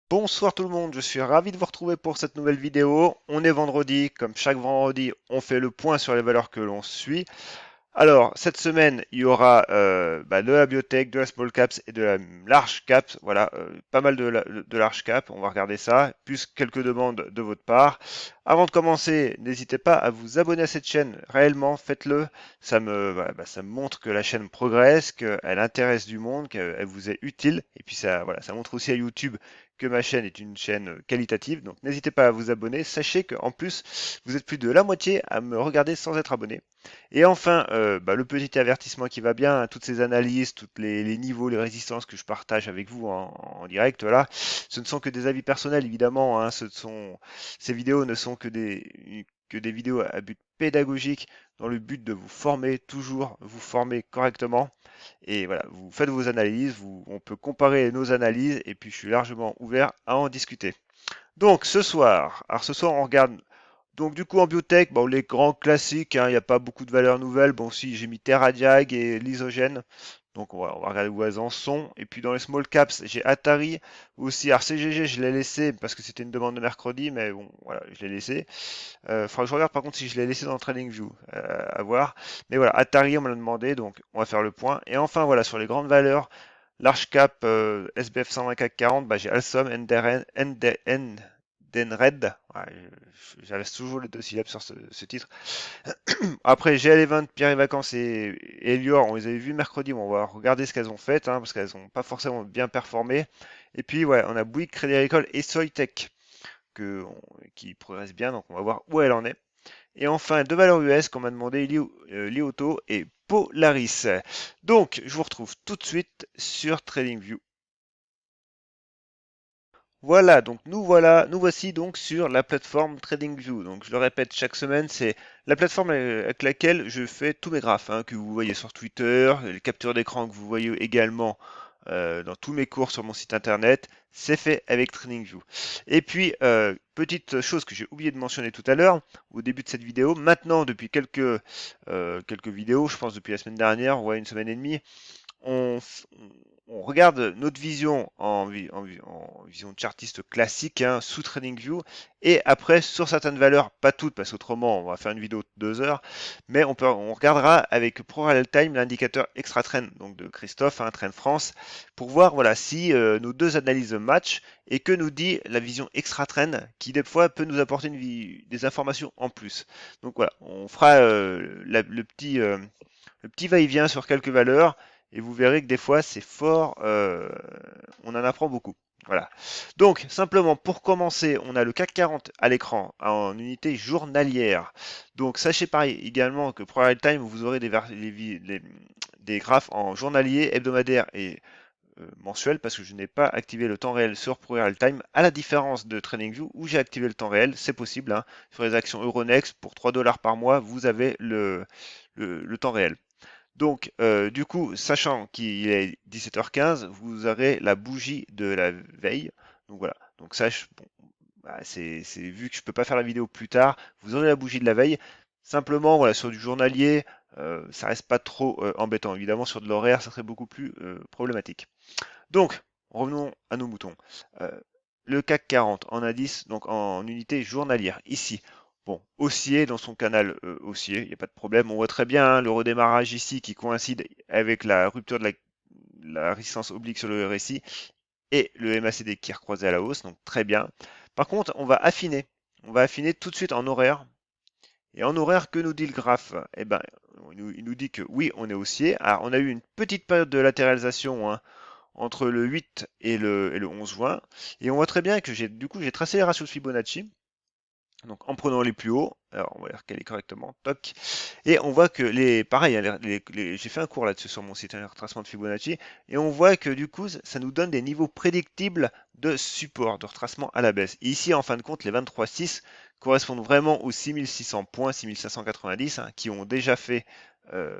Bonsoir tout le monde, je suis ravi de vous retrouver pour cette nouvelle vidéo. On est vendredi, comme chaque vendredi, on fait le point sur les valeurs que l'on suit. Alors, cette semaine, il y aura de la biotech, de la small caps et de la large cap. Voilà, pas mal de large cap. On va regarder ça, plus quelques demandes de votre part. Avant de commencer, n'hésitez pas à vous abonner à cette chaîne. Réellement, faites-le. Ça me montre que la chaîne progresse, qu'elle intéresse du monde, qu'elle vous est utile. Et puis ça montre aussi à YouTube que ma chaîne est une chaîne qualitative. Donc, n'hésitez pas à vous abonner. Sachez qu'en plus, vous êtes plus de la moitié à me regarder sans être abonné. Et enfin, le petit avertissement qui va bien, hein, toutes ces analyses, tous les niveaux, les résistances que je partage avec vous en direct, là, ce ne sont que des avis personnels, évidemment, hein, ces vidéos ne sont que des vidéos à but pédagogique dans le but de vous former, toujours vous former correctement. Et voilà, vous faites vos analyses, on peut comparer nos analyses, et puis je suis largement ouvert à en discuter. Donc ce soir on regarde donc du coup en biotech, bon, les grands classiques, hein, il n'y a pas beaucoup de valeurs nouvelles. Bon si j'ai mis TerraDiag et l'isogène. Donc on va regarder où elles en sont. Et puis dans les small caps, j'ai Atari aussi. Alors CGG, je l'ai laissé parce que c'était une demande de mercredi, mais bon voilà, je l'ai laissé. Faudra que je regarde par contre si je l'ai laissé dans TradingView, à voir. Mais voilà, Atari on me l'a demandé, donc on va faire le point. Et enfin voilà, sur les grandes valeurs, large cap SBF 120 CAC 40, bah, j'ai Alstom, Denred. Ouais, j'avais toujours les deux syllabes sur ce titre. Après, GL Event, Pierre et Vacances et Elior, on les avait vus mercredi. On va regarder ce qu'elles ont fait, hein, parce qu'elles n'ont pas forcément bien performé. Et puis, ouais, on a Bouygues, Crédit Agricole et Soitec qui progressent bien. Donc, on va voir où elle en est. Et enfin, deux valeurs US qu'on m'a demandé, Lioto et Polaris. Donc, je vous retrouve tout de suite sur TradingView. Nous voici donc sur la plateforme TradingView. Donc je le répète chaque semaine, c'est la plateforme avec laquelle je fais tous mes graphes, hein, que vous voyez sur Twitter, les captures d'écran que vous voyez également dans tous mes cours sur mon site internet, c'est fait avec TradingView. Et puis, petite chose que j'ai oublié de mentionner tout à l'heure, au début de cette vidéo, maintenant depuis quelques vidéos, je pense depuis la semaine dernière, ouais, une semaine et demie, on, on regarde notre vision en vision de chartiste classique, hein, sous TradingView, et après sur certaines valeurs, pas toutes, parce qu'autrement on va faire une vidéo de 2 heures, mais on regardera avec ProRealTime l'indicateur Extra Trend, donc de Christophe, hein, Trend France, pour voir voilà, si nos deux analyses matchent et que nous dit la vision Extra Trend, qui des fois peut nous apporter des informations en plus. Donc voilà, on fera le petit va-et-vient sur quelques valeurs et vous verrez que des fois c'est fort, on en apprend beaucoup. Voilà. Donc simplement pour commencer, on a le CAC 40 à l'écran en unité journalière. Donc sachez pareil également que pour Time, vous aurez des graphes en journalier, hebdomadaire et mensuel parce que je n'ai pas activé le temps réel sur ProRealTime à la différence de TradingView où j'ai activé le temps réel, c'est possible, hein. Sur les actions Euronext pour 3 dollars par mois, vous avez le temps réel. Donc, du coup, sachant qu'il est 17h15, vous aurez la bougie de la veille. Donc voilà. Donc bon, bah, c'est vu que je peux pas faire la vidéo plus tard, vous aurez la bougie de la veille. Simplement, voilà, sur du journalier, ça reste pas trop embêtant. Évidemment, sur de l'horaire, ça serait beaucoup plus problématique. Donc, revenons à nos moutons. Euh, le CAC 40 en indice, donc en unité journalière, ici. Bon, haussier dans son canal haussier, il n'y a pas de problème. On voit très bien, hein, le redémarrage ici qui coïncide avec la rupture de la résistance oblique sur le RSI et le MACD qui est recroisé à la hausse, donc très bien. Par contre, on va affiner. On va affiner tout de suite en horaire. Et en horaire, que nous dit le graphe? Eh ben, il nous dit que oui, on est haussier. Alors, on a eu une petite période de latéralisation, hein, entre le 8 et le 11 juin. Et on voit très bien que j'ai tracé les ratios de Fibonacci. Donc en prenant les plus hauts, alors on va les recaler correctement, toc. Et on voit que pareil, hein, j'ai fait un cours là-dessus sur mon site, un retracement de Fibonacci, et on voit que du coup, ça nous donne des niveaux prédictibles de support, de retracement à la baisse. Et ici, en fin de compte, les 23,6 correspondent vraiment aux 6600 points, 6590, hein, qui ont déjà fait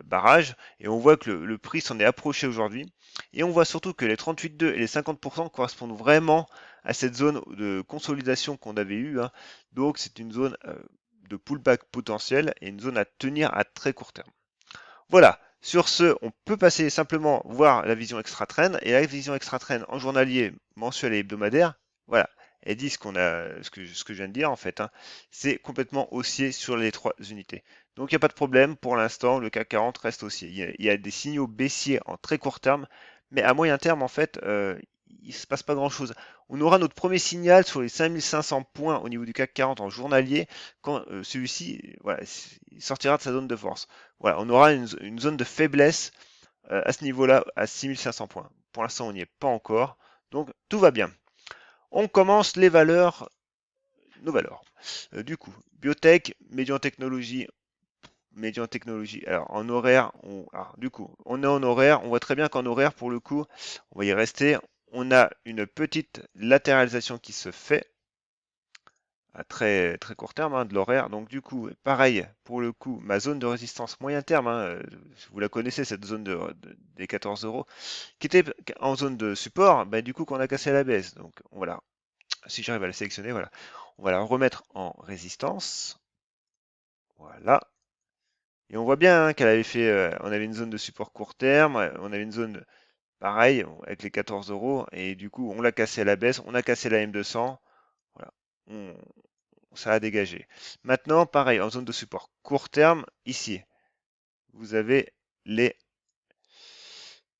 barrage. Et on voit que le prix s'en est approché aujourd'hui. Et on voit surtout que les 38,2 et les 50% correspondent vraiment à cette zone de consolidation qu'on avait eue, hein. Donc c'est une zone de pullback potentiel et une zone à tenir à très court terme. Voilà, sur ce, on peut passer simplement voir la vision extra-trend et la vision extra-trend en journalier, mensuel et hebdomadaire. voilà, elles disent qu'on a ce que je viens de dire en fait, hein, c'est complètement haussier sur les 3 unités. Donc il n'y a pas de problème, pour l'instant, le CAC 40 reste haussier. Il y a des signaux baissiers en très court terme, mais à moyen terme, en fait, il ne se passe pas grand-chose. On aura notre premier signal sur les 5500 points au niveau du CAC 40 en journalier, quand celui-ci voilà, il sortira de sa zone de force. Voilà, on aura une zone de faiblesse à ce niveau-là, à 6500 points. Pour l'instant, on n'y est pas encore, donc tout va bien. On commence les valeurs, nos valeurs. Du coup, biotech, médian technologie. Alors en horaire, du coup, on est en horaire. On voit très bien qu'en horaire, pour le coup, on va y rester. On a une petite latéralisation qui se fait à très très court terme, hein, de l'horaire. Donc du coup, pareil pour le coup, ma zone de résistance moyen terme, hein, vous la connaissez cette zone des 14 euros, qui était en zone de support. Bah, du coup, qu'on a cassé à la baisse. Donc voilà, si j'arrive à la sélectionner, voilà. On va la remettre en résistance. Voilà. Et on voit bien, hein, qu'elle avait fait, on avait une zone de support court terme, on avait une zone pareil avec les 14 euros, et du coup on l'a cassé à la baisse, on a cassé la M200, voilà, on- ça a dégagé. Maintenant, pareil, en zone de support court terme, ici, vous avez les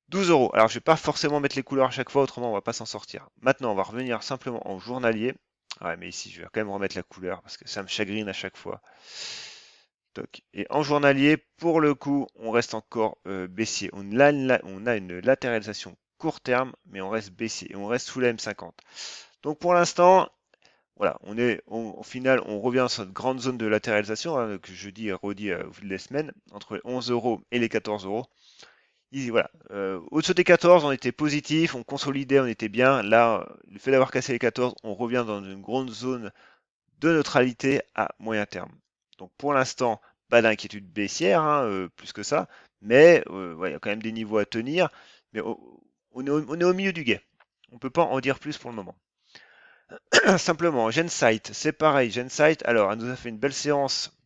12 euros. Alors je vais pas forcément mettre les couleurs à chaque fois, autrement on va pas s'en sortir. Maintenant, on va revenir simplement en journalier. Ouais, mais ici, je vais quand même remettre la couleur parce que ça me chagrine à chaque fois. Toc. Et en journalier, pour le coup, on reste encore baissier. On a une latéralisation court terme, mais on reste baissier et on reste sous la M50. Donc pour l'instant, voilà, au final, on revient sur cette grande zone de latéralisation, hein, que je dis et redis au fil des semaines, entre les 11 euros et les 14 euros. Voilà, au-dessus des 14, on était positif, on consolidait, on était bien. Là, le fait d'avoir cassé les 14, on revient dans une grande zone de neutralité à moyen terme. Donc pour l'instant, pas d'inquiétude baissière, hein, plus que ça, mais ouais, il y a quand même des niveaux à tenir. Mais on est au milieu du guet. On ne peut pas en dire plus pour le moment. Simplement, Gensight, c'est pareil. Gensight, alors, elle nous a fait une belle séance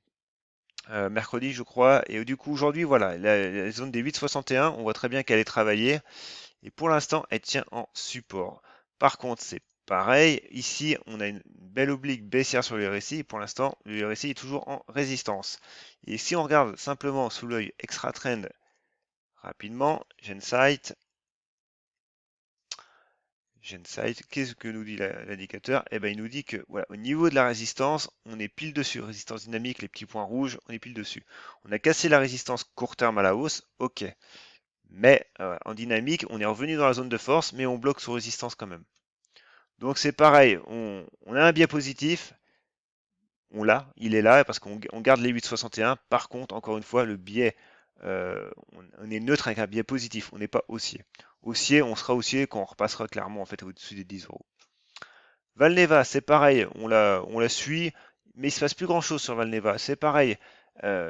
mercredi, je crois. Et du coup, aujourd'hui, voilà, la zone des 8,61, on voit très bien qu'elle est travaillée. Et pour l'instant, elle tient en support. Par contre, c'est pareil. Ici, on a une belle oblique baissière sur le RSI. Pour l'instant, le RSI est toujours en résistance. Et si on regarde simplement sous l'œil extra trend rapidement, Gensight, qu'est-ce que nous dit l'indicateur? Eh ben, il nous dit que voilà, au niveau de la résistance, on est pile dessus. Résistance dynamique, les petits points rouges, on est pile dessus. On a cassé la résistance court terme à la hausse, ok. Mais en dynamique, on est revenu dans la zone de force, mais on bloque sous résistance quand même. Donc c'est pareil, on a un biais positif, il est là parce qu'on garde les 8,61. Par contre, encore une fois, le biais, on est neutre avec un biais positif, on n'est pas haussier. Haussier, on sera haussier quand on repassera clairement en fait au-dessus des 10 euros. Valneva, c'est pareil, on la suit, mais il se passe plus grand-chose sur Valneva. C'est pareil.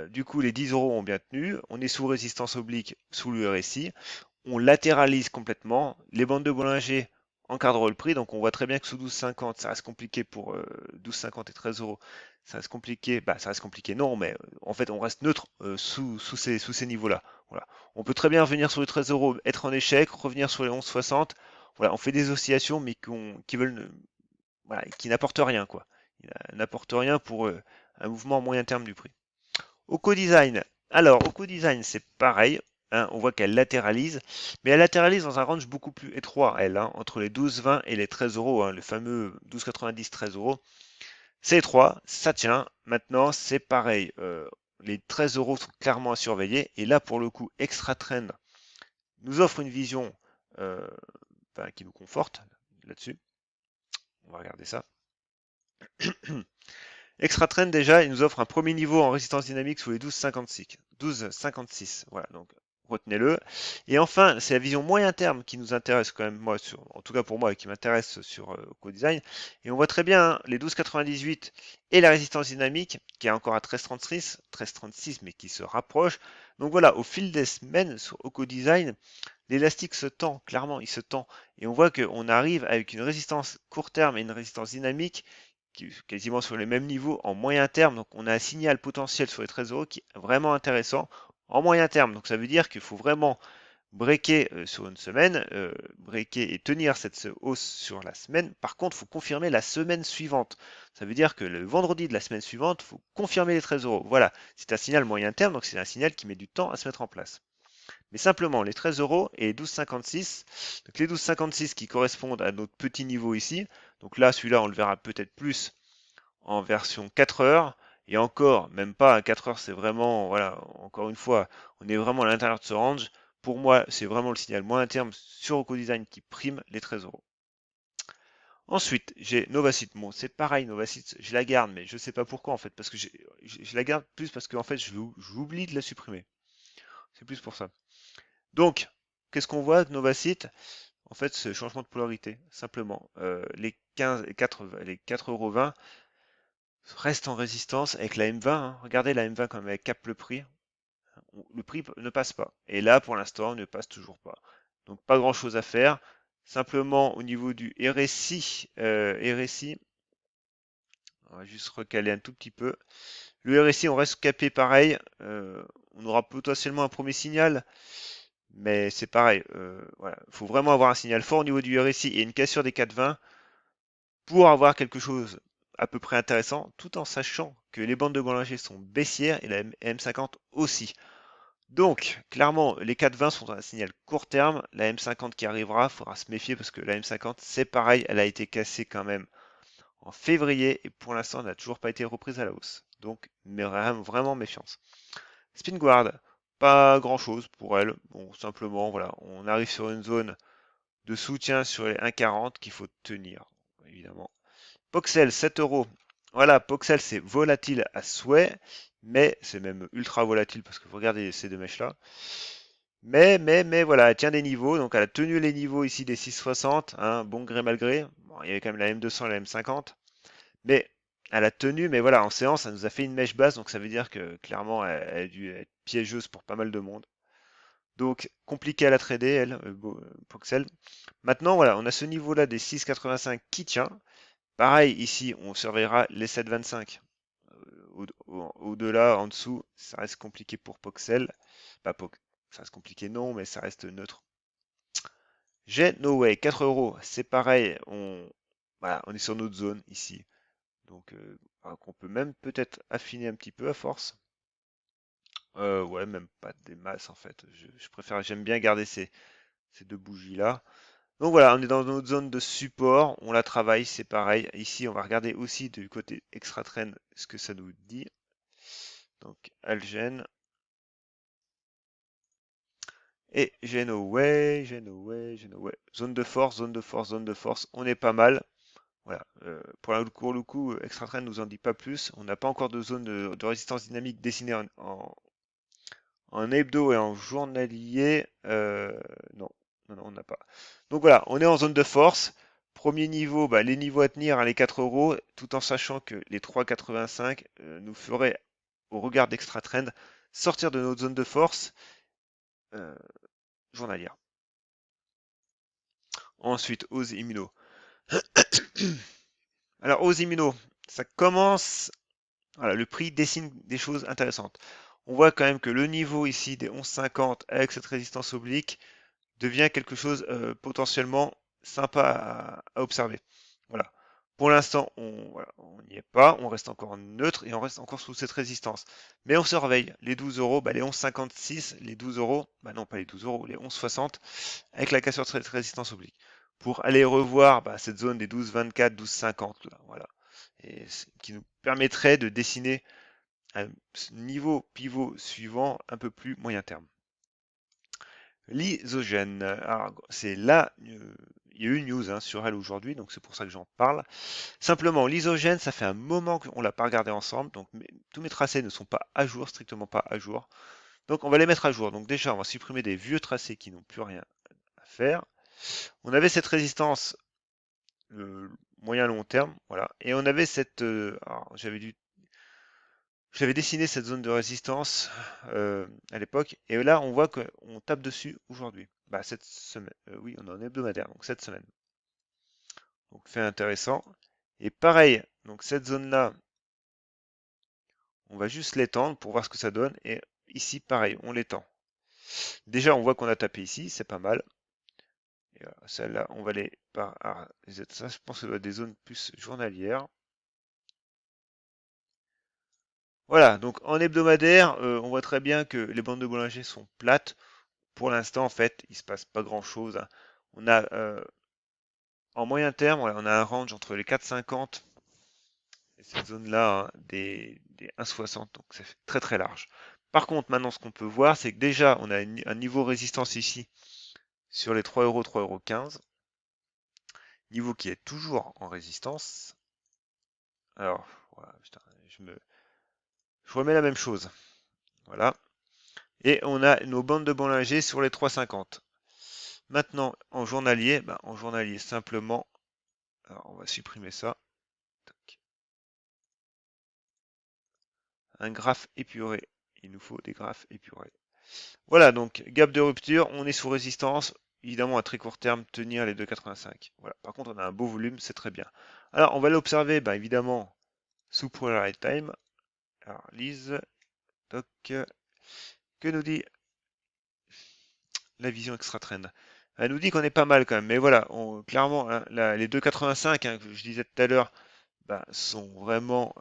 Du coup, les 10 euros ont bien tenu. On est sous résistance oblique, sous le RSI. On latéralise complètement. Les bandes de Bollinger encadrent le prix, donc on voit très bien que sous 12,50, ça reste compliqué pour 12,50 et 13 euros. Ça reste compliqué, ça reste compliqué, non, mais en fait, on reste neutre sous ces niveaux-là. Voilà. On peut très bien revenir sur les 13 euros, être en échec, revenir sur les 11,60. Voilà, on fait des oscillations, mais qui veulent, voilà, qui n'apportent rien, quoi. Ils n'apportent rien pour un mouvement moyen terme du prix. Oco-Design. Alors, Oco-Design, c'est pareil, hein, on voit qu'elle latéralise, mais elle latéralise dans un range beaucoup plus étroit, elle, hein, entre les 12,20 et les 13 euros, hein, le fameux 12,90, 13 euros. C'est étroit, ça tient. Maintenant, c'est pareil. Les 13 euros sont clairement à surveiller. Et là, pour le coup, Extra Trend nous offre une vision qui nous conforte là-dessus. On va regarder ça. Extra Trend, déjà, il nous offre un premier niveau en résistance dynamique sous les 12,56. 12,56. Voilà, donc retenez-le. Et enfin, c'est la vision moyen terme qui nous intéresse quand même, moi, en tout cas pour moi, qui m'intéresse sur Co-Design. Et on voit très bien, hein, les 12,98 et la résistance dynamique, qui est encore à 13,36, 13,36, mais qui se rapproche. Donc voilà, au fil des semaines sur Oco-Design, l'élastique se tend, clairement, il se tend. Et on voit qu'on arrive avec une résistance court terme et une résistance dynamique quasiment sur les mêmes niveaux en moyen terme. Donc on a un signal potentiel sur les 13 euros qui est vraiment intéressant en moyen terme. Donc ça veut dire qu'il faut vraiment breaker sur une semaine, breaker et tenir cette hausse sur la semaine. Par contre, il faut confirmer la semaine suivante. Ça veut dire que le vendredi de la semaine suivante, il faut confirmer les 13 euros. Voilà, c'est un signal moyen terme, donc c'est un signal qui met du temps à se mettre en place. Mais simplement, les 13 euros et les 12,56, donc les 12,56 qui correspondent à notre petit niveau ici. Donc là, celui-là, on le verra peut-être plus en version 4 heures. Et encore, même pas à 4 heures, c'est vraiment, voilà, encore une fois, on est vraiment à l'intérieur de ce range. Pour moi, c'est vraiment le signal moyen terme sur Ocodesign qui prime les 13 euros. Ensuite, j'ai Novacit. Bon, c'est pareil, Novacit, je la garde, mais je ne sais pas pourquoi en fait, parce que je la garde plus parce qu'en fait, j'oublie de la supprimer. C'est plus pour ça. Donc, qu'est-ce qu'on voit de Novacit? En fait, ce changement de polarité, simplement. Les 15 et 4, les 4,20 € restent en résistance avec la M20. Hein. Regardez la M20 comme elle capte le prix. Le prix ne passe pas. Et là, pour l'instant, il ne passe toujours pas. Donc, pas grand-chose à faire. Simplement, au niveau du RSI, on va juste recaler un tout petit peu. Le RSI, on reste capé pareil. On aura potentiellement un premier signal, mais c'est pareil. Voilà. Il faut vraiment avoir un signal fort au niveau du RSI et une cassure des 4,20 pour avoir quelque chose à peu près intéressant, tout en sachant que les bandes de Bollinger sont baissières et la M50 aussi. Donc, clairement, les 4,20 sont un signal court terme. La M50 qui arrivera, il faudra se méfier parce que la M50, c'est pareil, elle a été cassée quand même en février et pour l'instant, elle n'a toujours pas été reprise à la hausse. Donc, mais vraiment méfiance. Spinguard, pas grand chose pour elle. Bon, simplement, voilà, on arrive sur une zone de soutien sur les 1,40 qu'il faut tenir, évidemment. Poxel, 7 euros. Voilà, Poxel, c'est volatile à souhait, mais c'est même ultra volatile parce que vous regardez ces deux mèches-là. Mais voilà, elle tient des niveaux, donc elle a tenu les niveaux ici des 6,60, hein, bon gré mal gré. Bon, il y avait quand même la M200 et la M50, mais elle a tenu, mais voilà, en séance, ça nous a fait une mèche basse, donc ça veut dire que clairement, elle a dû être piégeuse pour pas mal de monde. Donc, compliqué à la trader, elle, Poxel. Maintenant, voilà, on a ce niveau-là des 6,85 qui tient. Pareil, ici, on surveillera les 7,25. Au-delà, en dessous, ça reste compliqué pour Poxel. Pas Po- Ça reste compliqué, non, mais ça reste neutre. J'ai No Way, 4 euros, c'est pareil, voilà, on est sur notre zone ici. Donc, qu'on peut même peut-être affiner un petit peu à force. Ouais, même pas des masses en fait. Je préfère, j'aime bien garder ces deux bougies-là. Donc voilà, on est dans notre zone de support, on la travaille, c'est pareil. Ici, on va regarder aussi du côté extra trend ce que ça nous dit. Donc, Algen et Genoway, Genoway, Genoway. Zone de force, zone de force, zone de force. On est pas mal. Voilà. Pour le coup, extra trend nous en dit pas plus. On n'a pas encore de zone de résistance dynamique dessinée en hebdo et en journalier. Non, non, on n'a pas. Donc voilà, on est en zone de force. Premier niveau, bah, les niveaux à tenir, hein, les 4 euros, tout en sachant que les 3,85 nous feraient, au regard d'Extra Trend, sortir de notre zone de force euh, journalière. Ensuite, Ose Immuno. Alors, Ose Immuno, ça commence. Voilà, le prix dessine des choses intéressantes. On voit quand même que le niveau ici des 11,50 avec cette résistance oblique devient quelque chose potentiellement sympa à observer. Voilà. Pour l'instant, on n'y est pas, on reste encore neutre et on reste encore sous cette résistance. Mais on surveille les 12 euros, bah, les 11,56, les 12 euros, bah non pas les 12 euros, les 11,60 avec la cassure de cette résistance oblique. Pour aller revoir bah, cette zone des 12,24, 12,50 là, voilà, et qui nous permettrait de dessiner un niveau pivot suivant un peu plus moyen terme. L'isogène. Alors, c'est là, il y a eu une news hein, sur elle aujourd'hui, donc c'est pour ça que j'en parle. Simplement, l'isogène, ça fait un moment qu'on ne l'a pas regardé ensemble, donc tous mes tracés ne sont pas à jour, strictement pas à jour. Donc on va les mettre à jour. Donc déjà, on va supprimer des vieux tracés qui n'ont plus rien à faire. On avait cette résistance moyen long terme, voilà, et on avait cette, alors, j'avais dessiné cette zone de résistance à l'époque, et là on voit qu'on tape dessus aujourd'hui. Bah, cette semaine, oui, on est en hebdomadaire, donc cette semaine. Donc fait intéressant. Et pareil, donc cette zone-là, on va juste l'étendre pour voir ce que ça donne. Et ici, pareil, on l'étend. Déjà, on voit qu'on a tapé ici, c'est pas mal. Et celle-là, on va aller par... ça, je pense que ça doit être des zones plus journalières. Voilà, donc en hebdomadaire, on voit très bien que les bandes de Bollinger sont plates. Pour l'instant, en fait, il se passe pas grand-chose, hein. On a, en moyen terme, voilà, on a un range entre les 4,50 et cette zone-là, hein, des 1,60, donc c'est très très large. Par contre, maintenant, ce qu'on peut voir, c'est que déjà, on a un niveau résistance ici sur les 3 euros, 3,15 €, niveau qui est toujours en résistance. Alors, voilà, putain, je remets la même chose. Voilà. Et on a nos bandes de Bollinger sur les 3,50. Maintenant, en journalier simplement, alors on va supprimer ça. Tac. Un graphe épuré. Il nous faut des graphes épurés. Voilà, donc gap de rupture, on est sous résistance. Évidemment, à très court terme, tenir les 2,85. Voilà. Par contre, on a un beau volume, c'est très bien. Alors, on va l'observer, évidemment, sous Polarity Time. Alors, lise, toc, que nous dit la vision extra-trend? Elle nous dit qu'on est pas mal quand même, mais voilà, clairement, hein, les 2,85 hein, que je disais tout à l'heure, sont vraiment,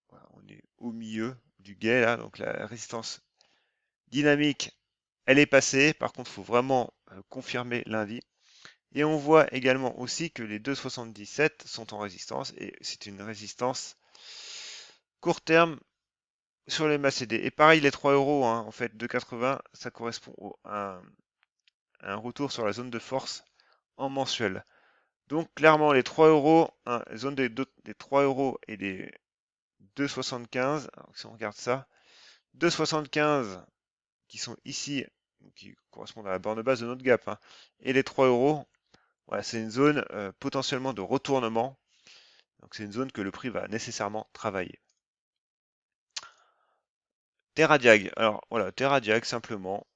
voilà, on est au milieu du guet là, donc la résistance dynamique, elle est passée. Par contre, il faut vraiment confirmer lundi. Et on voit également aussi que les 2,77 sont en résistance et c'est une résistance court terme sur les MACD. Et pareil, les 3 euros, hein, en fait, 2,80, ça correspond à un retour sur la zone de force en mensuel. Donc clairement, les 3 euros, hein, zone des 3 euros et des 2,75. Alors si on regarde ça, 2,75 qui sont ici, qui correspondent à la borne basse de notre gap, hein, et les 3 euros, voilà, c'est une zone potentiellement de retournement. Donc c'est une zone que le prix va nécessairement travailler. TerraDiag, alors voilà, TerraDiag simplement,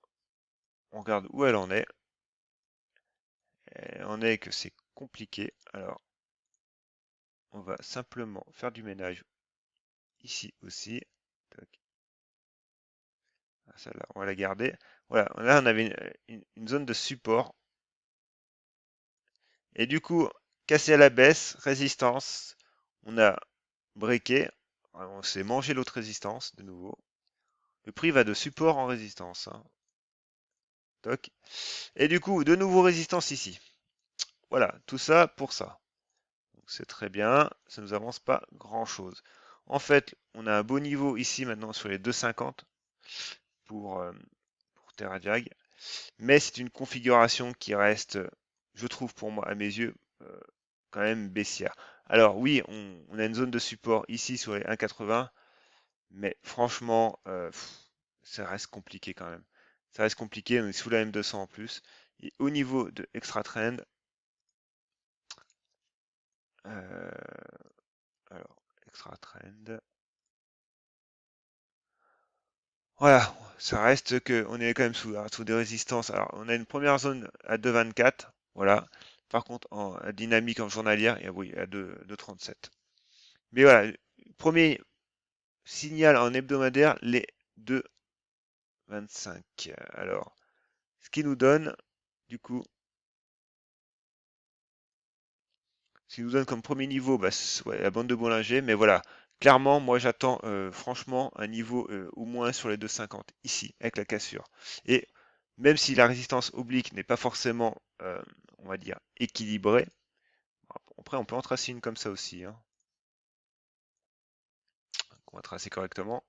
on regarde où elle en est. Elle en est que c'est compliqué. Alors on va simplement faire du ménage ici aussi. Tac. Celle-là, on va la garder. Voilà, là on avait une zone de support. Et du coup, cassé à la baisse, résistance, on a breaké, on s'est mangé l'autre résistance de nouveau. Le prix va de support en résistance, hein. Toc. Et du coup, de nouveau résistance ici. Voilà, tout ça pour ça. C'est très bien, ça ne nous avance pas grand-chose. En fait, on a un beau niveau ici maintenant sur les 2,50 pour TerraDiag. Mais c'est une configuration qui reste, je trouve pour moi, à mes yeux, quand même baissière. Alors oui, on a une zone de support ici sur les 1,80, mais franchement, ça reste compliqué quand même. Ça reste compliqué, on est sous la M200 en plus. Et au niveau de Extra Trend, alors Extra Trend, voilà, ça reste que on est quand même sous des résistances. Alors, on a une première zone à 2,24, voilà. Par contre, en dynamique en journalière, et oui, à 2,37. Mais voilà, premier signal en hebdomadaire, les 2,25. Alors, ce qui nous donne, du coup, ce qui nous donne comme premier niveau, ouais, la bande de Bollinger. Mais voilà, clairement, moi j'attends franchement un niveau au moins sur les 2,50 ici, avec la cassure. Et même si la résistance oblique n'est pas forcément, on va dire, équilibrée, après on peut en tracer une comme ça aussi, hein, qu'on va tracer correctement.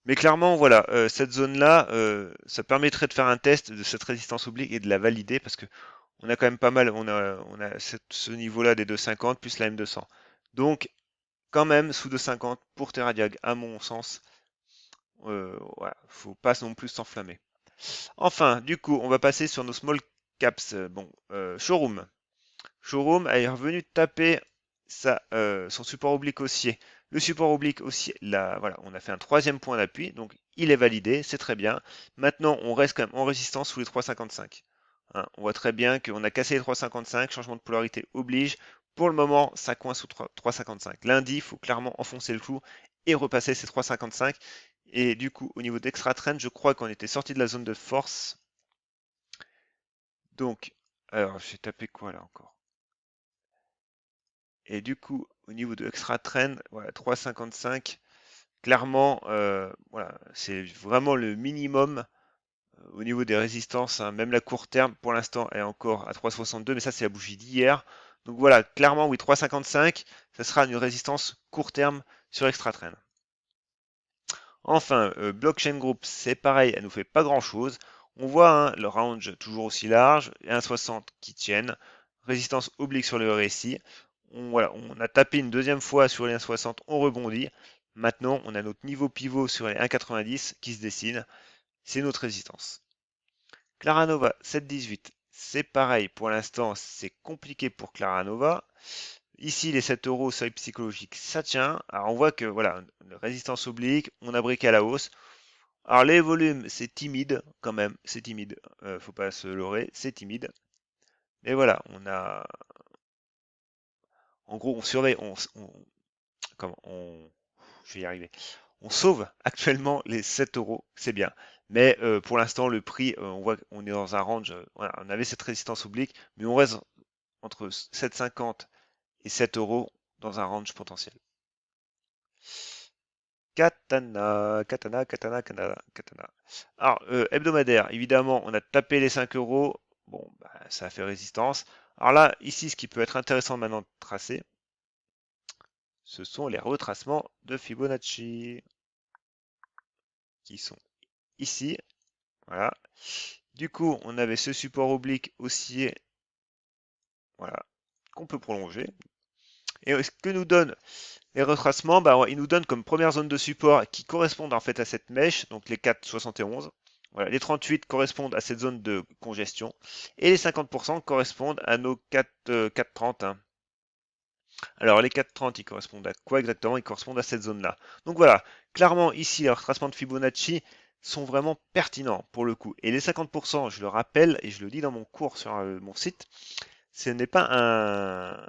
Mais clairement, voilà, cette zone-là, ça permettrait de faire un test de cette résistance oblique et de la valider parce que on a quand même pas mal, on a ce niveau-là des 2,50 plus la M200. Donc, quand même, sous 2,50 pour TerraDiag, à mon sens, voilà, faut pas non plus s'enflammer. Enfin, du coup, on va passer sur nos small caps. Bon, Showroom. Showroom est revenu taper son support oblique haussier. Le support oblique haussier, là, voilà, on a fait un troisième point d'appui, donc il est validé, c'est très bien. Maintenant, on reste quand même en résistance sous les 3,55. Hein, on voit très bien qu'on a cassé les 3,55, changement de polarité oblige. Pour le moment, ça coince sous 3,55. Lundi, il faut clairement enfoncer le clou et repasser ces 3,55. Et du coup, au niveau d'extra trend, je crois qu'on était sorti de la zone de force. Donc, alors j'ai tapé quoi là encore? Et du coup, au niveau de extra trend, voilà, 3,55. Clairement, voilà, c'est vraiment le minimum au niveau des résistances, hein. Même la court terme, pour l'instant, est encore à 3,62, mais ça, c'est la bougie d'hier. Donc voilà, clairement, oui, 3,55, ça sera une résistance court terme sur extra trend. Enfin, Blockchain Group, c'est pareil, elle nous fait pas grand-chose. On voit hein, le range toujours aussi large, et 1,60 qui tiennent, résistance oblique sur le RSI. Voilà, on a tapé une deuxième fois sur les 1,60, on rebondit. Maintenant, on a notre niveau pivot sur les 1,90 qui se dessine. C'est notre résistance. Claranova 7,18, c'est pareil. Pour l'instant, c'est compliqué pour Claranova. Ici, les 7 euros, seuil psychologique, ça tient. Alors, on voit que, voilà, une résistance oblique, on a briqué à la hausse. Alors, les volumes, c'est timide, quand même, c'est timide. Faut pas se leurrer, c'est timide. Mais voilà, on a, en gros, on surveille, comment, je vais y arriver. On sauve actuellement les 7 euros, c'est bien. Mais pour l'instant, le prix, on voit qu'on est dans un range. Voilà, on avait cette résistance oblique, mais on reste entre 7,50 et 7 euros dans un range potentiel. Katana. Alors, hebdomadaire, évidemment, on a tapé les 5 euros. Bon, bah, ça a fait résistance. Alors là, ici, ce qui peut être intéressant maintenant de tracer, ce sont les retracements de Fibonacci, qui sont ici. Voilà. Du coup, on avait ce support oblique haussier, voilà, qu'on peut prolonger. Et ce que nous donnent les retracements, bah, ils nous donnent comme première zone de support qui correspondent en fait à cette mèche, donc les 4,71. Voilà, les 38 correspondent à cette zone de congestion et les 50% correspondent à nos 4,30. Hein. Alors les 4,30, ils correspondent à quoi exactement? Ils correspondent à cette zone-là. Donc voilà, clairement ici, les retracements de Fibonacci sont vraiment pertinents pour le coup. Et les 50%, je le rappelle et je le dis dans mon cours sur mon site, ce n'est pas un-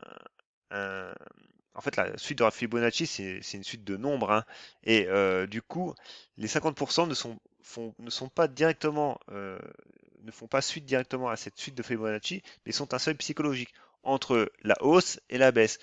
en fait, la suite de la Fibonacci, c'est une suite de nombres. Hein. Et du coup, les 50% ne sont pas directement, ne font pas suite directement à cette suite de Fibonacci, mais sont un seuil psychologique entre la hausse et la baisse.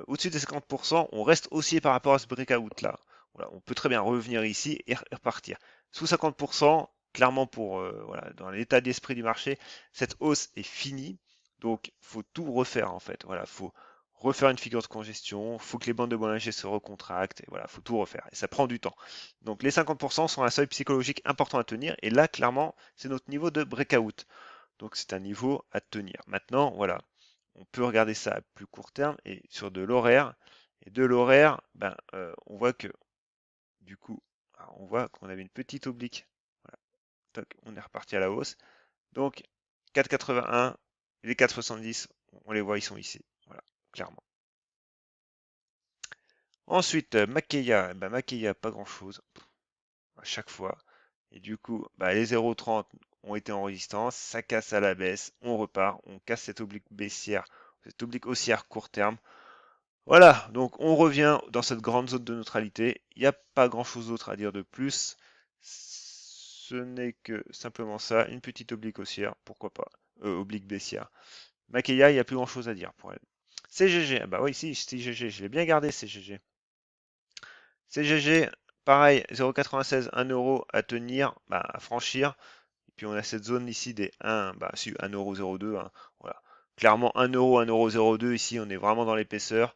Au-dessus des 50%, on reste haussier par rapport à ce breakout là. Voilà, on peut très bien revenir ici et repartir. Sous 50%, clairement pour voilà, dans l'état d'esprit du marché, cette hausse est finie. Donc, faut tout refaire en fait. Voilà, faut refaire une figure de congestion, faut que les bandes de Bollinger se recontractent, et voilà, faut tout refaire. Et ça prend du temps. Donc, les 50% sont un seuil psychologique important à tenir. Et là, clairement, c'est notre niveau de breakout. Donc, c'est un niveau à tenir. Maintenant, voilà, on peut regarder ça à plus court terme et sur de l'horaire. Et de l'horaire, ben, on voit que du coup, on voit qu'on avait une petite oblique. Voilà. Toc, on est reparti à la hausse. Donc 4,81, les 4,70, on les voit, ils sont ici. Voilà, clairement. Ensuite, Makeya, ben, Makeya, pas grand-chose à chaque fois. Et du coup, bah, les 0,30 ont été en résistance, ça casse à la baisse, on repart, on casse cette oblique baissière, cette oblique haussière court terme. Voilà, donc on revient dans cette grande zone de neutralité. Il n'y a pas grand-chose d'autre à dire de plus. Ce n'est que simplement ça, une petite oblique haussière, pourquoi pas, oblique baissière. Makeya, il n'y a plus grand-chose à dire pour elle. CGG, ah bah oui, si, CGG, je l'ai bien gardé, CGG. CGG, pareil, 0,96, 1 euro à tenir, bah, à franchir. Et puis on a cette zone ici des 1, bah, si, 1,02 €. Hein, voilà. Clairement, 1 euro, 1,02 € ici, on est vraiment dans l'épaisseur.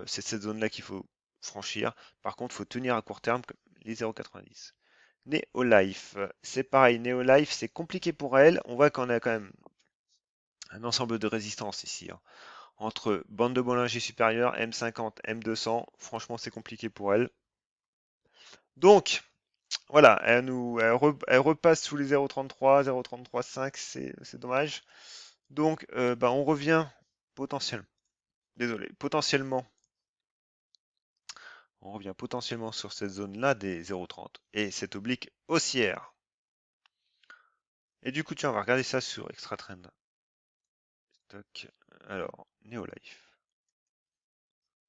C'est cette zone-là qu'il faut franchir. Par contre, il faut tenir à court terme les 0,90. Neolife, c'est pareil. Neolife, c'est compliqué pour elle. On voit qu'on a quand même un ensemble de résistances ici. Hein. Entre bande de Bollinger supérieure, M50, M200, franchement, c'est compliqué pour elle. Donc, voilà, elle repasse sous les 0,33, 0,33,5, c'est dommage. Donc, bah, on revient potentiellement, désolé, potentiellement, on revient potentiellement sur cette zone-là des 0,30 et cette oblique haussière. Et du coup, tiens, on va regarder ça sur Extra Trend. Stock. Alors, Neolife.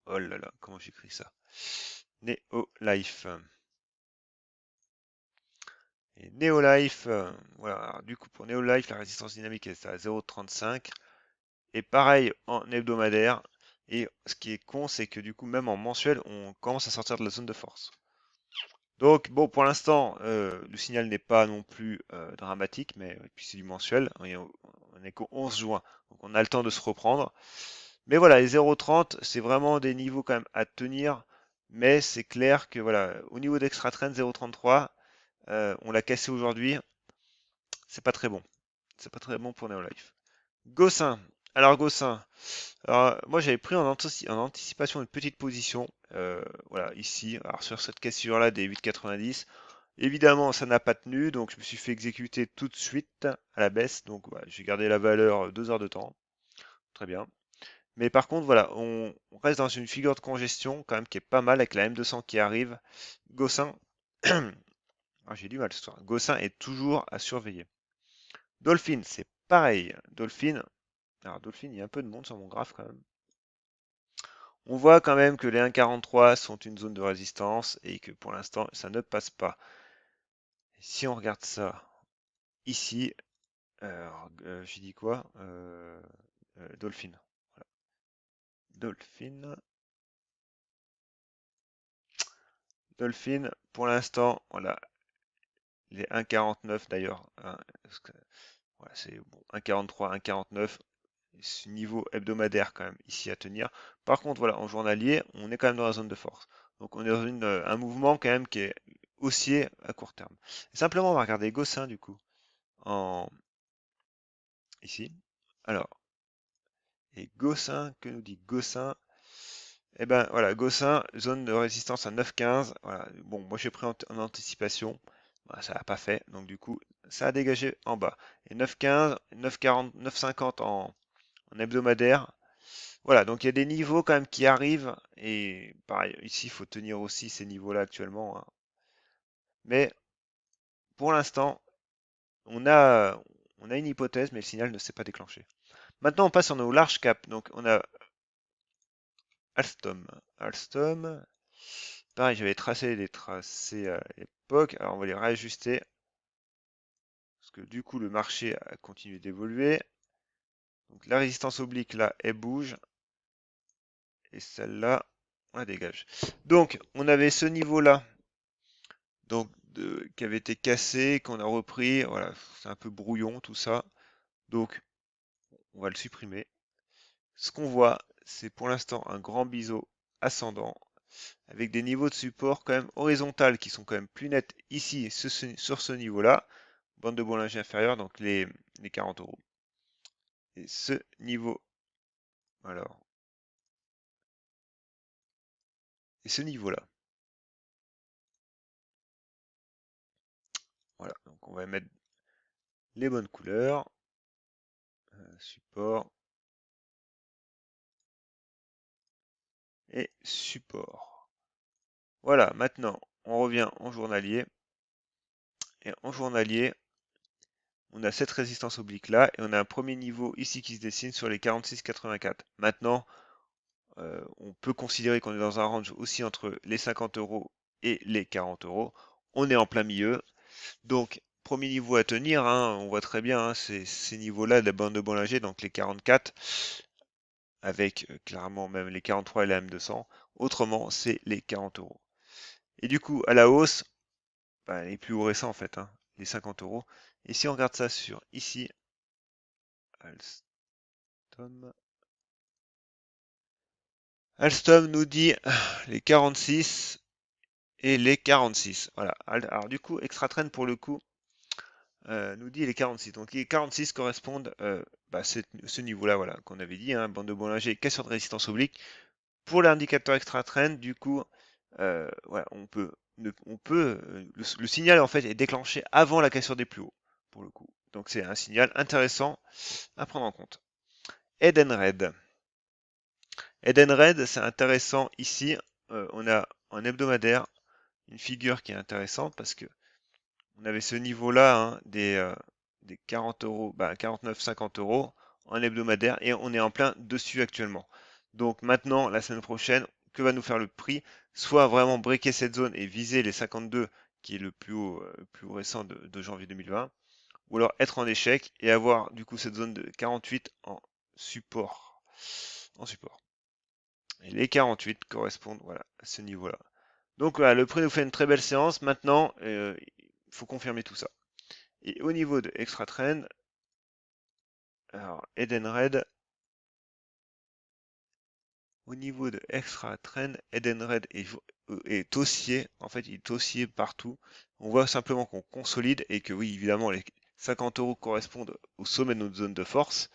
Oh là là, comment j'écris ça? Neolife. Et Neolife, voilà. Alors, du coup, pour Neolife, la résistance dynamique est à 0,35. Et pareil en hebdomadaire. Et ce qui est con, c'est que du coup, même en mensuel, on commence à sortir de la zone de force. Donc, bon, pour l'instant, le signal n'est pas non plus dramatique, mais puis c'est du mensuel. On est qu'au 11 juin, donc on a le temps de se reprendre. Mais voilà, les 0,30, c'est vraiment des niveaux quand même à tenir. Mais c'est clair que voilà, au niveau d'extra trend 0,33, on l'a cassé aujourd'hui. C'est pas très bon. C'est pas très bon pour Neolife. Gossin. Alors Gossin. Alors, moi j'avais pris en anticipation une petite position. Voilà, ici. Alors sur cette cassure-là des 8,90. Évidemment, ça n'a pas tenu, donc je me suis fait exécuter tout de suite à la baisse. Donc voilà, j'ai gardé la valeur 2 heures de temps. Très bien. Mais par contre, voilà, on reste dans une figure de congestion quand même qui est pas mal avec la M200 qui arrive. Gossin, ah, j'ai du mal ce soir. Gossin est toujours à surveiller. Dolphin, c'est pareil. Dolphin, alors Dolphin, il y a un peu de monde sur mon graphe quand même. On voit quand même que les 1,43 sont une zone de résistance et que pour l'instant, ça ne passe pas. Si on regarde ça ici, j'ai dit quoi? Dolphin. Voilà. Dolphin. Dolphin, pour l'instant, voilà, les 1,49 d'ailleurs, hein, voilà, c'est bon, 1,43, 1,49, ce niveau hebdomadaire quand même ici à tenir. Par contre, voilà, en journalier, on est quand même dans la zone de force. Donc on est dans un mouvement quand même qui est haussier à court terme. Et simplement, on va regarder Gossin du coup, en ici. Alors, et Gossin, que nous dit Gossin? Eh ben voilà, Gossin, zone de résistance à 9,15. Voilà. Bon, moi j'ai pris en anticipation. Voilà, ça n'a pas fait. Donc du coup, ça a dégagé en bas. Et 9,15, 9,40, 9,50 en hebdomadaire. Voilà, donc il y a des niveaux quand même qui arrivent. Et pareil, ici, il faut tenir aussi ces niveaux-là actuellement, hein. Mais pour l'instant, on a une hypothèse, mais le signal ne s'est pas déclenché. Maintenant, on passe sur nos large cap. Donc on a Alstom. Alstom. Pareil, j'avais tracé des tracés à l'époque. Alors, on va les réajuster. Parce que du coup, le marché a continué d'évoluer. Donc, la résistance oblique, là, elle bouge. Et celle-là, on la dégage. Donc, on avait ce niveau-là. Donc, qui avait été cassé, qu'on a repris. Voilà, c'est un peu brouillon, tout ça. Donc, on va le supprimer. Ce qu'on voit, c'est pour l'instant un grand biseau ascendant avec des niveaux de support quand même horizontales qui sont quand même plus nets ici sur ce niveau-là, bande de Bollinger inférieure, donc les 40 euros. Et ce niveau, alors, et ce niveau-là. Voilà, donc on va mettre les bonnes couleurs, support et support. Voilà, maintenant on revient en journalier. Et en journalier, on a cette résistance oblique là et on a un premier niveau ici qui se dessine sur les 46,84. Maintenant, on peut considérer qu'on est dans un range aussi entre les 50 euros et les 40 euros. On est en plein milieu. Donc, premier niveau à tenir, hein, on voit très bien, hein, ces niveaux-là de la bande de Bollinger, donc les 44, avec clairement même les 43 et la M200. Autrement, c'est les 40 euros. Et du coup, à la hausse, bah, les plus hauts récents en fait, hein, les 50 euros. Et si on regarde ça sur ici, Alstom, Alstom nous dit les 46 et les 46. Voilà. Alors du coup, Extra Trend pour le coup nous dit les 46. Donc les 46 correspondent à ce niveau-là, voilà, qu'on avait dit, hein, bande de Bollinger, cassure de résistance oblique. Pour l'indicateur Extra Trend, du coup, voilà, le signal en fait est déclenché avant la cassure des plus hauts, pour le coup. Donc c'est un signal intéressant à prendre en compte. Edenred. Edenred, c'est intéressant ici. On a en hebdomadaire une figure qui est intéressante parce que on avait ce niveau-là, hein, des 40 euros, 49, 50 euros en hebdomadaire et on est en plein dessus actuellement. Donc maintenant, la semaine prochaine, que va nous faire le prix? Soit vraiment breaker cette zone et viser les 52 qui est le plus haut récent de janvier 2020, ou alors être en échec et avoir du coup cette zone de 48 en support. Et les 48 correspondent voilà, à ce niveau-là. Donc voilà, le prix nous fait une très belle séance. Maintenant, il faut confirmer tout ça. Et au niveau de Extra Trend, alors Edenred, au niveau de Extra Trend, Edenred est haussier. En fait, il est haussier partout. On voit simplement qu'on consolide et que oui, évidemment, les 50 € correspondent au sommet de notre zone de force.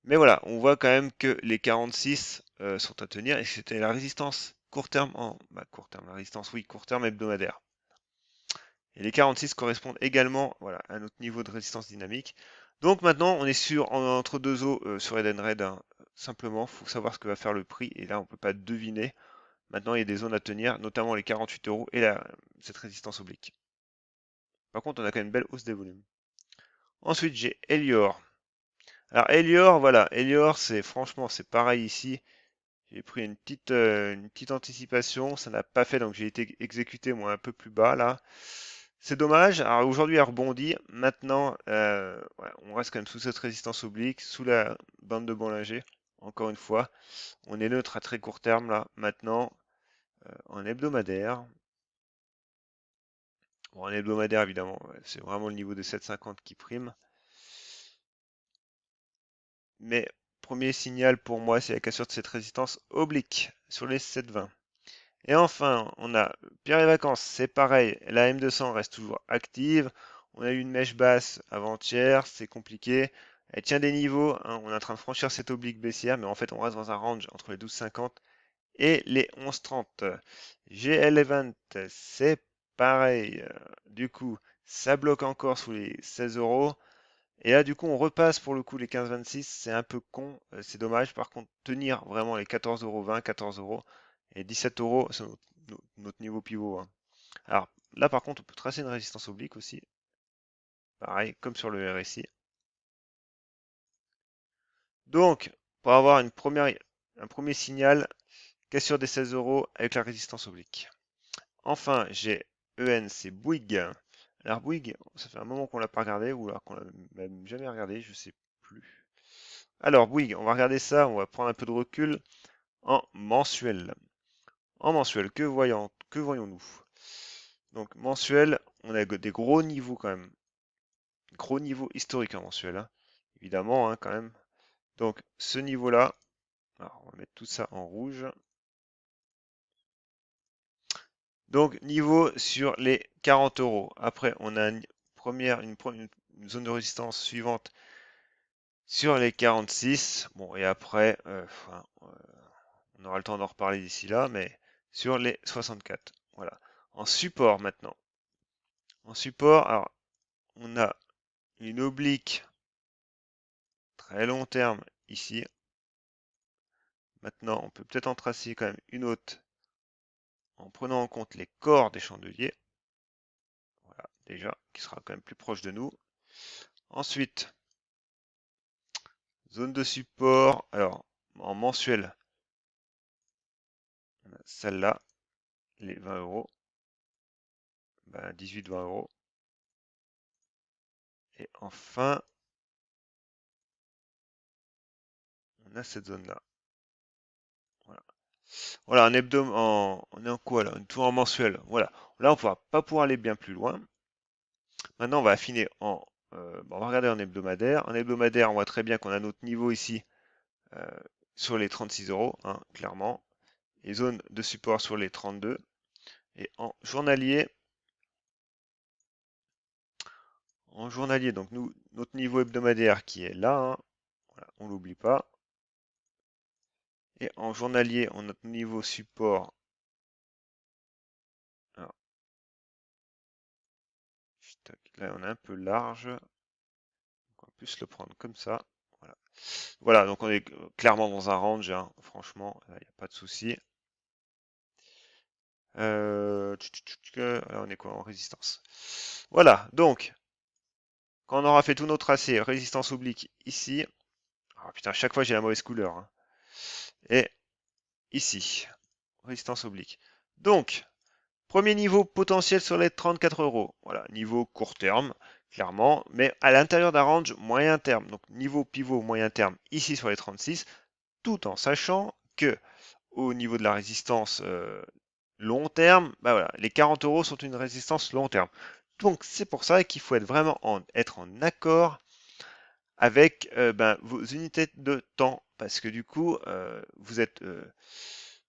Mais voilà, on voit quand même que les 46 sont à tenir et c'était la résistance court terme court terme, la résistance, oui, court terme hebdomadaire. Et les 46 correspondent également voilà, à notre niveau de résistance dynamique. Donc maintenant, on est entre deux eaux sur Edenred. Hein. Simplement, il faut savoir ce que va faire le prix. Et là, on ne peut pas deviner. Maintenant, il y a des zones à tenir, notamment les 48 € et cette résistance oblique. Par contre, on a quand même une belle hausse des volumes. Ensuite, j'ai Elior. Alors Elior, voilà, Elior, franchement, c'est pareil ici. J'ai pris une petite anticipation, ça n'a pas fait, donc j'ai été exécuté moi un peu plus bas là. C'est dommage. Alors aujourd'hui, elle rebondit. Maintenant, on reste quand même sous cette résistance oblique, sous la bande de Bollinger. Encore une fois, on est neutre à très court terme là. Maintenant, en hebdomadaire. Bon, en hebdomadaire, évidemment, c'est vraiment le niveau de 7,50 qui prime. Mais premier signal pour moi, c'est la cassure de cette résistance oblique sur les 7,20. Et enfin, on a Pierre et Vacances, c'est pareil, la M200 reste toujours active. On a eu une mèche basse avant-hier, c'est compliqué. Elle tient des niveaux, hein, on est en train de franchir cette oblique baissière, mais en fait on reste dans un range entre les 12,50 et les 11,30. GL Event, c'est pareil. Du coup, ça bloque encore sous les 16 €. Et là, du coup, on repasse pour le coup les 15,26. C'est un peu con, c'est dommage. Par contre, tenir vraiment les 14,20 €, 14 € et 17 €, c'est notre niveau pivot. Hein. Alors là, par contre, on peut tracer une résistance oblique aussi. Pareil, comme sur le RSI. Donc, pour avoir un premier signal, cassure des 16 € avec la résistance oblique. Enfin, j'ai EN, c'est Bouygues. Alors Bouygues, ça fait un moment qu'on l'a pas regardé, ou alors qu'on l'a même jamais regardé, je sais plus. Alors Bouygues, on va regarder ça, on va prendre un peu de recul en mensuel. En mensuel, que voyons-nous? Donc mensuel, on a des gros niveaux quand même. Gros niveau historique en mensuel, hein. Évidemment, hein, quand même. Donc ce niveau-là, alors on va mettre tout ça en rouge. Donc niveau sur les 40 €. Après, on a une zone de résistance suivante sur les 46. Bon, et après, on aura le temps d'en reparler d'ici là, mais sur les 64. Voilà. En support maintenant. En support, alors, on a une oblique très long terme ici. Maintenant, on peut peut-être en tracer quand même une autre en prenant en compte les corps des chandeliers. Voilà, déjà, qui sera quand même plus proche de nous. Ensuite, zone de support. Alors, en mensuel, on a celle-là, les 20 €. 18-20 €. Et enfin, on a cette zone-là. Voilà. Voilà, on est en quoi là? Tout en mensuel. Voilà. Là, on ne va pas pouvoir aller bien plus loin. Maintenant, on va affiner on va regarder en hebdomadaire. En hebdomadaire, on voit très bien qu'on a notre niveau ici euh, sur les 36 €, hein, clairement. Et zone de support sur les 32. Et en journalier, donc notre niveau hebdomadaire qui est là, hein, voilà, on l'oublie pas. Et en journalier, on a notre niveau support. Alors, là, on est un peu large. On va plus le prendre comme ça. Voilà. Voilà, donc on est clairement dans un range, hein, franchement, il n'y a pas de souci. Là, on est quoi en résistance? Voilà, donc, quand on aura fait tous nos tracés, résistance oblique ici. Ah putain, à chaque fois j'ai la mauvaise couleur. Hein. Et ici, résistance oblique. Donc, Premier niveau potentiel sur les 34 euros. Voilà, niveau court terme, clairement, mais à l'intérieur d'un range moyen terme. Donc niveau pivot moyen terme ici sur les 36, tout en sachant que au niveau de la résistance long terme, bah voilà, les 40 euros sont une résistance long terme. Donc c'est pour ça qu'il faut être vraiment être en accord avec vos unités de temps, parce que du coup,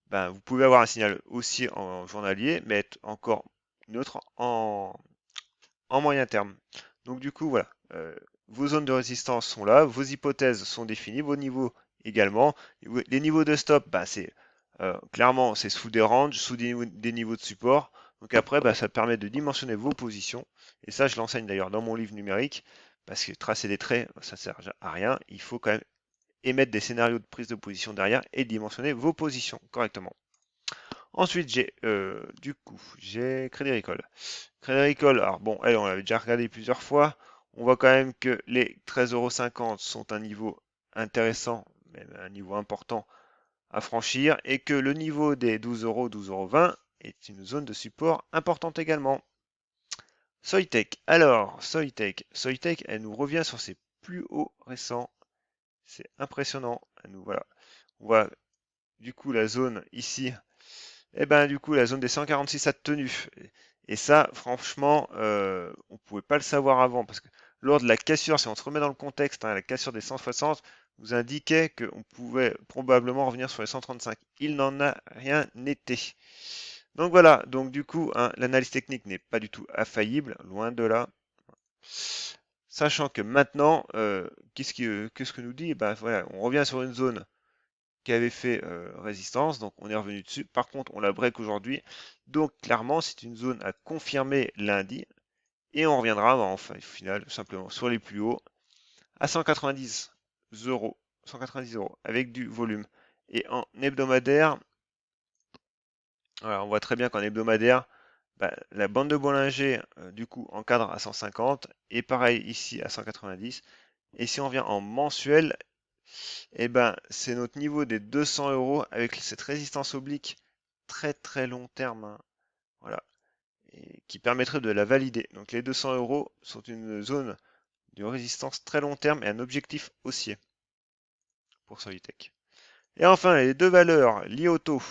vous pouvez avoir un signal aussi en journalier, mais être encore neutre en moyen terme. Donc du coup, voilà, vos zones de résistance sont là, vos hypothèses sont définies, vos niveaux également. Les niveaux de stop, c'est clairement c'est sous des ranges, sous des niveaux de support. Donc après, ça permet de dimensionner vos positions. Et ça, je l'enseigne d'ailleurs dans mon livre numérique, parce que tracer des traits, ça ne sert à rien. Il faut quand même émettre des scénarios de prise de position derrière et dimensionner vos positions correctement. Ensuite, j'ai Crédit Agricole. Crédit Agricole, alors bon, elle, on l'avait déjà regardé plusieurs fois. On voit quand même que les 13,50 € sont un niveau intéressant, même un niveau important à franchir, et que le niveau des 12 euros, 12,20 € est une zone de support importante également. Soitec, alors, Soitec, elle nous revient sur ses plus hauts récents. C'est impressionnant. Voilà. On voit du coup la zone ici. Du coup, la zone des 146 a tenu. Et ça, franchement, on ne pouvait pas le savoir avant, parce que lors de la cassure, si on se remet dans le contexte, la cassure des 160 nous indiquait qu'on pouvait probablement revenir sur les 135. Il n'en a rien été. Donc voilà, donc du coup, l'analyse technique n'est pas du tout infaillible, loin de là. Sachant que maintenant, qu'est-ce que nous dit? Voilà, on revient sur une zone qui avait fait résistance, donc on est revenu dessus. Par contre, on la break aujourd'hui, donc clairement, c'est une zone à confirmer lundi, et on reviendra enfin, au final, simplement sur les plus hauts, à 190 euros, 190 euros, avec du volume. Et en hebdomadaire, voilà, on voit très bien qu'en hebdomadaire, la bande de Bollinger, du coup, encadre à 150, et pareil ici à 190. Et si on vient en mensuel, c'est notre niveau des 200 euros avec cette résistance oblique très très long terme, hein, voilà, et qui permettrait de la valider. Donc les 200 euros sont une zone de résistance très long terme et un objectif haussier pour Solitech. Et enfin, les deux valeurs, l'IOTO.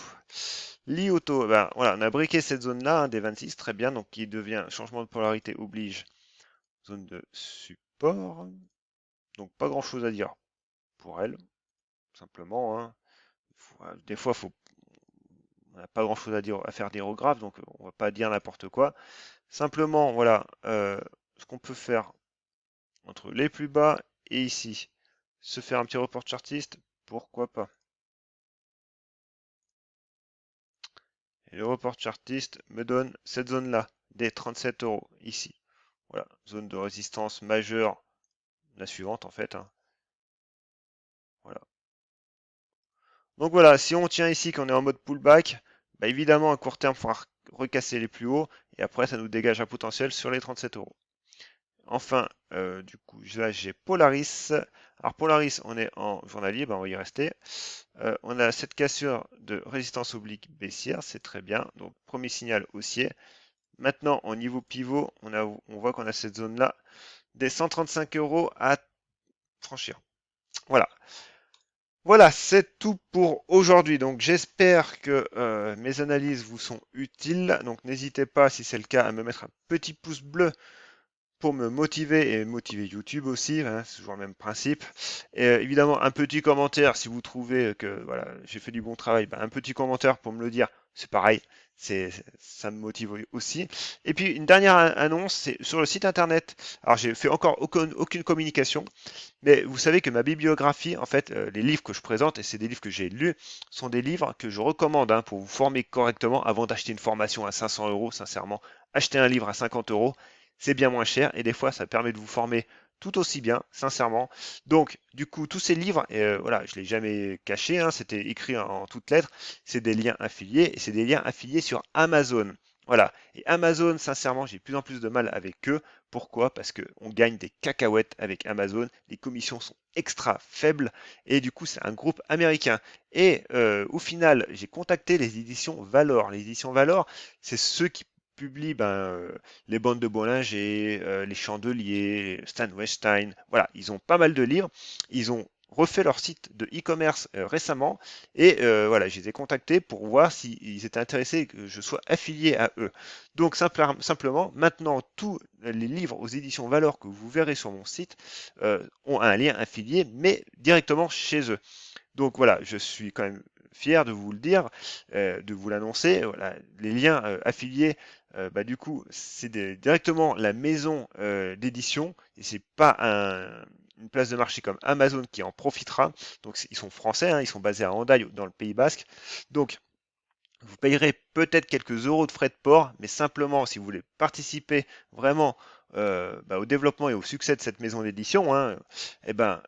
L'IOTO, voilà, on a briqué cette zone-là, des 26, très bien, donc qui devient changement de polarité oblige zone de support. Donc pas grand-chose à dire pour elle, simplement, hein. Des fois, on n'a pas grand-chose à faire d'irographe, donc on va pas dire n'importe quoi. Simplement, voilà, ce qu'on peut faire entre les plus bas et ici, se faire un petit report chartiste, pourquoi pas. Et le report chartiste me donne cette zone-là, des 37 euros, ici. Voilà, zone de résistance majeure, la suivante en fait, hein. Voilà. Donc voilà, si on tient ici qu'on est en mode pullback, évidemment à court terme, il faudra recasser les plus hauts, et après ça nous dégage un potentiel sur les 37 euros. Enfin, du coup, là j'ai Polaris. Alors Polaris, on est en journalier, on va y rester. On a cette cassure de résistance oblique baissière, c'est très bien. Donc premier signal haussier. Maintenant, au niveau pivot, on voit qu'on a cette zone-là des 135 euros à franchir. Voilà. Voilà, c'est tout pour aujourd'hui. Donc j'espère que mes analyses vous sont utiles. Donc n'hésitez pas, si c'est le cas, à me mettre un petit pouce bleu pour me motiver et motiver YouTube aussi, hein, c'est toujours le même principe. Et évidemment, un petit commentaire si vous trouvez que voilà, j'ai fait du bon travail, un petit commentaire pour me le dire, c'est pareil, ça me motive aussi. Et puis une dernière annonce, c'est sur le site internet. Alors j'ai fait encore aucune communication, mais vous savez que ma bibliographie, en fait, les livres que je présente, et c'est des livres que j'ai lus, sont des livres que je recommande pour vous former correctement avant d'acheter une formation à 500 euros, sincèrement. Acheter un livre à 50 euros, c'est bien moins cher et des fois ça permet de vous former tout aussi bien, sincèrement. Donc, du coup, tous ces livres, voilà, je ne l'ai jamais caché, c'était écrit en toutes lettres, c'est des liens affiliés et c'est des liens affiliés sur Amazon. Voilà. Et Amazon, sincèrement, j'ai de plus en plus de mal avec eux. Pourquoi? Parce qu'on gagne des cacahuètes avec Amazon. Les commissions sont extra faibles. Et du coup, c'est un groupe américain. Et au final, j'ai contacté les éditions Valor. Les éditions Valor, c'est ceux qui publient les bandes de Bollinger, les Chandeliers, Stan Weinstein. Voilà, ils ont pas mal de livres. Ils ont refait leur site de e-commerce récemment et voilà, je les ai contactés pour voir s'ils étaient intéressés que je sois affilié à eux. Donc simplement, maintenant, tous les livres aux éditions Valeur que vous verrez sur mon site ont un lien affilié, mais directement chez eux. Donc voilà, je suis quand même fier de vous le dire, de vous l'annoncer. Voilà, les liens affiliés, du coup, c'est directement la maison d'édition et c'est pas une place de marché comme Amazon qui en profitera. Donc ils sont français, hein, ils sont basés à Hendaye dans le Pays Basque. Donc vous payerez peut-être quelques euros de frais de port, mais simplement si vous voulez participer vraiment au développement et au succès de cette maison d'édition, hein, voilà,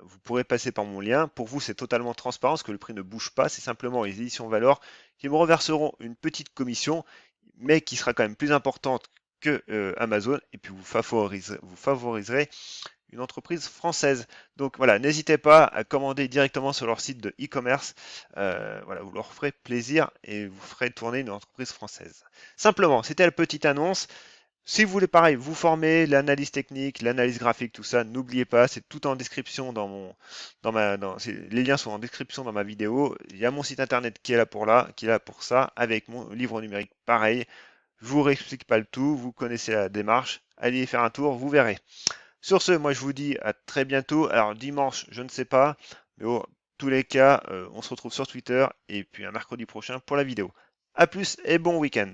vous pourrez passer par mon lien. Pour vous, c'est totalement transparent, parce que le prix ne bouge pas. C'est simplement les éditions Valor qui me reverseront une petite commission, mais qui sera quand même plus importante que Amazon. Et puis vous favoriserez une entreprise française. Donc voilà, n'hésitez pas à commander directement sur leur site de e-commerce. Voilà, vous leur ferez plaisir et vous ferez tourner une entreprise française. Simplement, c'était la petite annonce. Si vous voulez pareil, vous former, l'analyse technique, l'analyse graphique, tout ça, n'oubliez pas, c'est tout en description les liens sont en description dans ma vidéo. Il y a mon site internet qui est là pour ça, avec mon livre numérique pareil. Je vous réexplique pas le tout, vous connaissez la démarche. Allez y faire un tour, vous verrez. Sur ce, moi je vous dis à très bientôt. Alors dimanche, je ne sais pas, mais tous les cas, on se retrouve sur Twitter et puis un mercredi prochain pour la vidéo. A plus et bon week-end.